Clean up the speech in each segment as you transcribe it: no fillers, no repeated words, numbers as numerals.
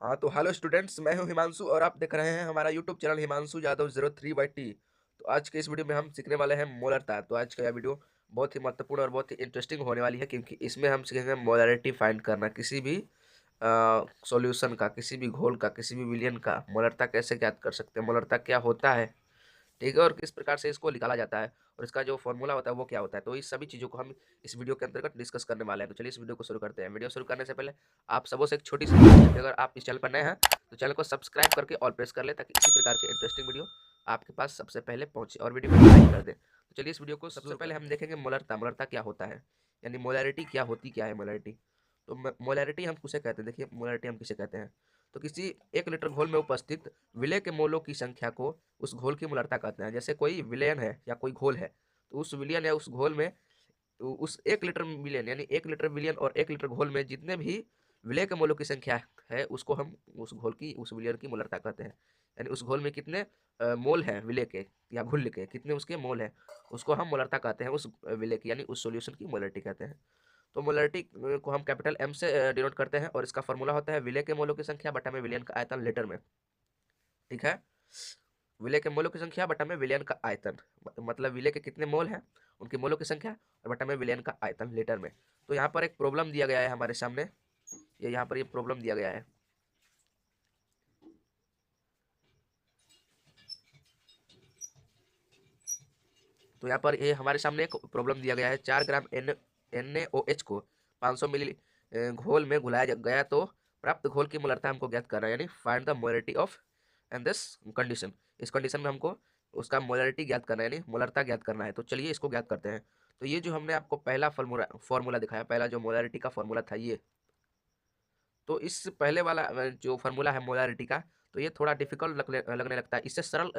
हाँ, तो hello students, मैं हूँ हिमांशु और आप देख रहे हैं हमारा YouTube channel Himanshu Yadav 03/T। तो आज के इस वीडियो में हम सीखने वाले हैं मोलरता। तो आज का यह वीडियो बहुत ही महत्वपूर्ण और बहुत ही इंटरेस्टिंग होने वाली है, क्योंकि इसमें हम सीखेंगे मोलरिटी फाइंड करना, किसी भी सॉल्यूशन का, किसी भी घोल का, किसी भी विलयन का मोलरता कैसे ज्ञात कर सकते हैं, मोलरता क्या होता है, ठीक है, और किस प्रकार से इसको निकाला जाता है, और इसका जो फॉर्मूला होता है वो क्या होता है। तो इस सभी चीज़ों को हम इस वीडियो के अंतर्गत डिस्कस करने वाले हैं। तो चलिए इस वीडियो को शुरू करते हैं। वीडियो शुरू करने से पहले आप सबों से एक छोटी सी रिक्वेस्ट है कि अगर आप इस चैनल पर नए हैं तो चैनल को सब्सक्राइब करके ऑल प्रेस कर ले, ताकि इसी प्रकार के इंटरेस्टिंग वीडियो आपके पास सबसे पहले पहुंचे, और वीडियो को लाइक कर दें। तो चलिए इस वीडियो को सबसे पहले हम देखेंगे मोलरता। मोलरता क्या होता है, यानी मोलैरिटी क्या होती क्या है मोलैरिटी। तो मोलैरिटी हम किसे कहते हैं, देखिए मोलैरिटी हम किसे कहते हैं। तो किसी 1 लीटर घोल में उपस्थित विलय के मोलों की संख्या को उस घोल की मोलरता कहते हैं। जैसे कोई विलयन है या कोई घोल है, तो उस विलयन या उस घोल में, तो उस 1 लीटर विलयन यानी 1 लीटर विलयन और 1 लीटर घोल में जितने भी विलय के मोलों की संख्या है, उसको हम उस घोल की, उस विलयन की मोलरता कहते हैं। यानी उस घोल में कितने मोल हैं विलय के या घुल के, कितने उसके मोल हैं, उसको हम मोलरता कहते हैं, उस विलय की यानी उस सॉल्यूशन की मोलरिटी कहते हैं। तो मोलरिटी को हम कैपिटल एम से डिनोट करते हैं, और इसका फॉर्मूला होता है विलय के मोलों की संख्या बटा में विलयन का आयतन लीटर में। ठीक है, विलय के मोलों की संख्या बटा में विलयन का आयतन, मतलब विलय के कितने मोल हैं, उनके मोलों की संख्या, और बटा में विलयन का आयतन लीटर में। तो यहाँ पर एक प्रॉब्लम दिया गया है हमारे सामने, ये यहाँ पर ये प्रॉब्लम दिया गया है। तो यहाँ पर ये हमारे सामने एक प्रॉब्लम दिया गया है। 4 ग्राम NaOH को 500 मिली घोल में घुलाया गया, तो प्राप्त घोल की मोलरता हमको ज्ञात करना है, यानी find the molarity of and this condition. इस कंडीशन में हमको उसका मोलरिटी ज्ञात करना है, यानी मोलरता ज्ञात करना है। तो चलिए इसको ज्ञात करते हैं। तो ये जो हमने आपको पहला फॉर्मूला दिखाया, पहला जो मोलरिटी का फॉर्मूला था ये, तो इस पहले वाला जो फार्मूला है मोलारिटी का, तो ये थोड़ा डिफिकल्ट लगने लगता है। इससे सरल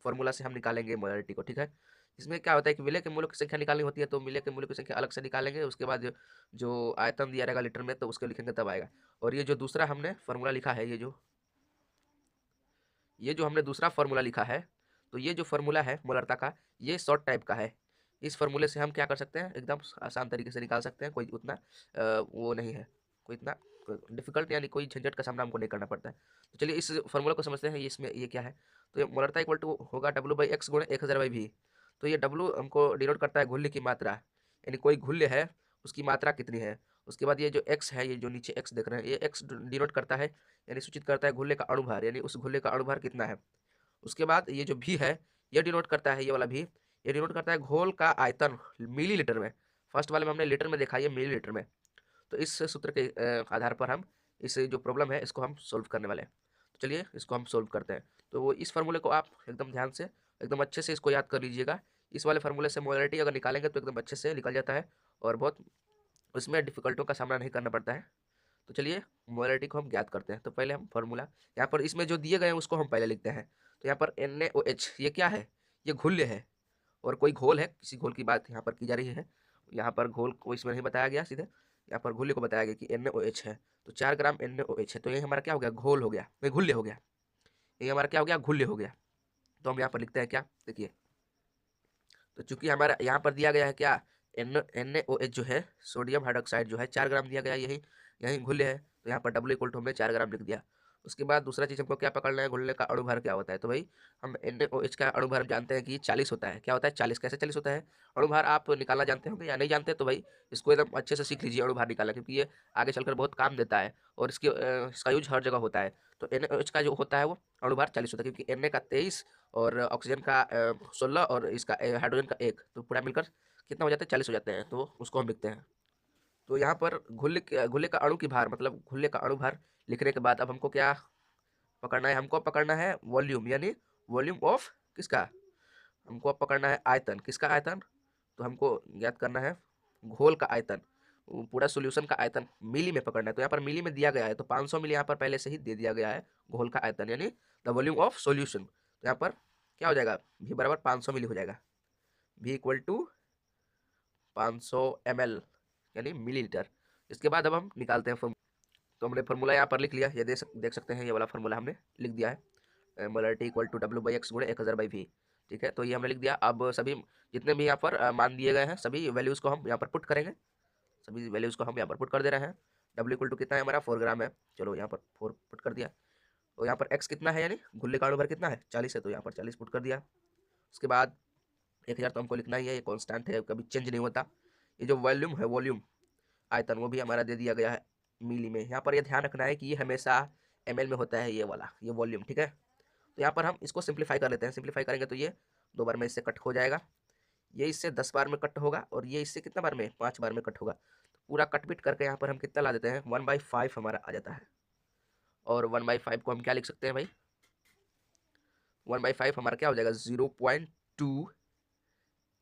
फार्मूला से हम निकालेंगे मोलारिटी को। ठीक है, इसमें क्या होता है कि विलय के मूल्यों की संख्या निकालनी होती है, तो विलय के मूल्यों की संख्या अलग से निकालेंगे, उसके बाद जो आयतन दिया रहेगा लीटर में, तो उसको लिखेंगे तब आएगा। और ये जो दूसरा हमने फार्मूला लिखा है, ये जो हमने दूसरा फार्मूला लिखा है, तो ये जो फार्मूला है मोलरता का, ये शॉर्ट टाइप का है। इस फार्मूले से हम क्या कर सकते हैं, एकदम आसान तरीके से निकाल सकते हैं, कोई उतना वो नहीं है, कोई इतना डिफिकल्ट यानी कोई झंझट का सामना हमको नहीं करना पड़ता है। तो चलिए इस फार्मूला को समझते हैं, इसमें ये क्या है। तो ये मोलरता इक्वल टू होगा W/X गुणे 1000/V। तो ये W हमको डिनोट करता है घुल्य की मात्रा, यानी कोई घुल्य है उसकी मात्रा कितनी है। उसके बाद ये जो x है, ये जो नीचे x देख रहे हैं, ये x डिनोट करता है, यानी सूचित करता है घुल्य का अणुभार, यानी उस घुल्य का अणुभार कितना है। उसके बाद ये जो भी है, ये डिनोट करता है, ये वाला भी, ये डिनोट करता है घोल का आयतन मिलीलीटर में। फर्स्ट वाले में हमने लीटर में देखा, ये मिलीलीटर में। तो इस सूत्र के आधार पर हम इस जो प्रॉब्लम है इसको हम सोल्व करने वाले हैं। तो चलिए इसको हम सोल्व करते हैं। तो वो इस फार्मूले को आप एकदम ध्यान से, एकदम अच्छे से इसको याद कर लीजिएगा। इस वाले फार्मूले से मोलरिटी अगर निकालेंगे तो एकदम अच्छे से निकल जाता है, और बहुत उसमें डिफिकल्टों का सामना नहीं करना पड़ता है। तो चलिए मोलरिटी को हम ज्ञात करते हैं। तो पहले हम फार्मूला यहाँ पर इसमें जो दिए गए हैं उसको हम पहले लिखते हैं। तो यहाँ पर NaOH ये क्या है, ये घुल्य है, और कोई घोल है, किसी घोल की बात यहाँ पर की जा रही है। यहाँ पर घोल को इसमें नहीं बताया गया, सीधे यहाँ पर घुल्य को बताया गया कि NaOH है। तो 4 ग्राम NaOH है, तो ये हमारा क्या हो गया, घोल हो गया, नहीं घुल्य हो गया, ये हमारा क्या हो गया, घुल्य हो गया। तो हम यहाँ पर लिखते हैं क्या, देखिए। तो चूंकि हमारा यहाँ पर दिया गया है क्या, NaOH जो है, सोडियम हाइड्रोक्साइड जो है, 4 ग्राम दिया गया है, यही यही घुल्य है। तो यहाँ पर W इक्वल टू हमने 4 ग्राम लिख दिया। उसके बाद दूसरा चीज़ हमको क्या पकड़ना है, घुलने का अणुभार क्या होता है। तो भाई हम NaOH का अणुभार जानते हैं कि 40 होता है। क्या होता है, 40। कैसे 40 होता है अणुभार, आप निकालना जानते होंगे या नहीं जानते, तो भाई इसको एकदम अच्छे से सीख लीजिए अणुभार निकालना, क्योंकि ये आगे चलकर बहुत काम देता है, और इसका यूज हर जगह होता है। तो NaOH का जो होता है वो अणुभार 40 होता है, क्योंकि Na का 23 और ऑक्सीजन का 16 और इसका हाइड्रोजन का 1, तो पूरा मिलकर कितना हो जाता है, 40 हो जाते हैं। तो उसको हम लिखते हैं। तो यहाँ पर घुल्ले का अणु की भार, मतलब घुल्ले का अणु भार लिखने के बाद अब हमको क्या पकड़ना है, हमको पकड़ना है वॉल्यूम, यानी वॉल्यूम ऑफ किसका, हमको अब पकड़ना है आयतन, किसका आयतन। तो हमको ज्ञात करना है घोल का आयतन, पूरा सॉल्यूशन का आयतन मिली में पकड़ना है। तो यहाँ पर मिली में दिया गया है, तो 500 मिली यहाँ पर पहले से ही दे दिया गया है घोल का आयतन, यानी द वॉल्यूम ऑफ सॉल्यूशन। तो यहाँ पर क्या हो जाएगा, V बराबर 500 मिली हो जाएगा, V इक्वल टू 500 ml यानी मिलीलीटर। इसके बाद अब हम निकालते हैं। तो हमने फार्मूला यहाँ पर लिख लिया, ये देख सकते हैं, ये वाला फार्मूला हमने लिख दिया है, मोलरिटी इक्वल टू W/X गुणे 1000/V। ठीक है, तो ये हमने लिख दिया। अब सभी जितने भी यहाँ पर मान दिए गए हैं, सभी वैल्यूज़ को हम यहाँ पर पुट करेंगे, सभी वैल्यूज़ को हम यहाँ पर पुट कर दे रहे हैं। W इक्वल टू कितना है हमारा 4 ग्राम है, चलो यहाँ पर 4 पुट कर दिया। और यहाँ पर x कितना है, यानी गुल्ले का अणुभार कितना है 40 है, तो यहाँ पर 40 पुट कर दिया। उसके बाद 1000 तो हमको लिखना ही है, ये कांस्टेंट है, कभी चेंज नहीं होता। ये जो वॉल्यूम है, वॉल्यूम आयतन, वो भी हमारा दे दिया गया है मिली में। यहाँ पर ये ध्यान रखना है कि ये हमेशा ml में होता है, ये वाला ये वॉल्यूम, ठीक है। तो यहाँ पर हम इसको सिंप्लीफाई कर लेते हैं। सिंप्लीफाई करेंगे तो ये 2 बार में इससे कट हो जाएगा, ये इससे 10 बार में कट होगा, और ये इससे कितना बार में 5 बार में कट होगा। तो पूरा कट पिट करके यहाँ पर हम कितना ला देते हैं 1/5 हमारा आ जाता है। और 1/5 को हम क्या लिख सकते हैं भाई, 1/5 हमारा क्या हो जाएगा 0.2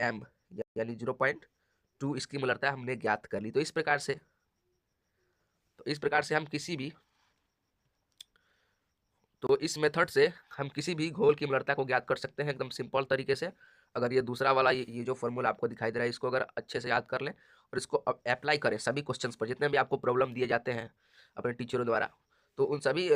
m, यानी 0.2 इसकी मोलरता हमने ज्ञात कर ली। तो इस प्रकार से हम किसी भी तो इस मेथड से हम किसी भी घोल की मोलरता को ज्ञात कर सकते हैं एकदम सिंपल तरीके से। अगर ये दूसरा वाला ये जो फॉर्मूला आपको दिखाई दे रहा है, इसको अगर अच्छे से याद कर लें और इसको अप्लाई करें सभी क्वेश्चंस पर, जितने भी आपको प्रॉब्लम दिए जाते हैं अपने टीचरों द्वारा, तो उन सभी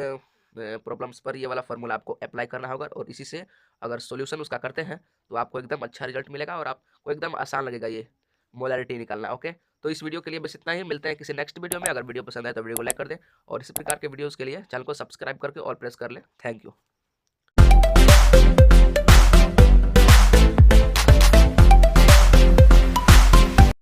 प्रॉब्लम्स पर ये वाला फॉर्मूला आपको अप्लाई करना होगा। और इसी से अगर सॉल्यूशन उसका करते हैं तो आपको एकदम अच्छा रिजल्ट मिलेगा और आपको एकदम आसान लगेगा ये मोलैरिटी निकालना। ओके, तो इस वीडियो के लिए बस इतना ही। मिलते हैं किसी नेक्स्ट वीडियो में। अगर वीडियो पसंद आए तो वीडियो को लाइक कर दें और इस प्रकार के वीडियोस के लिए चैनल को सब्सक्राइब करके ऑल प्रेस कर लें। Thank you.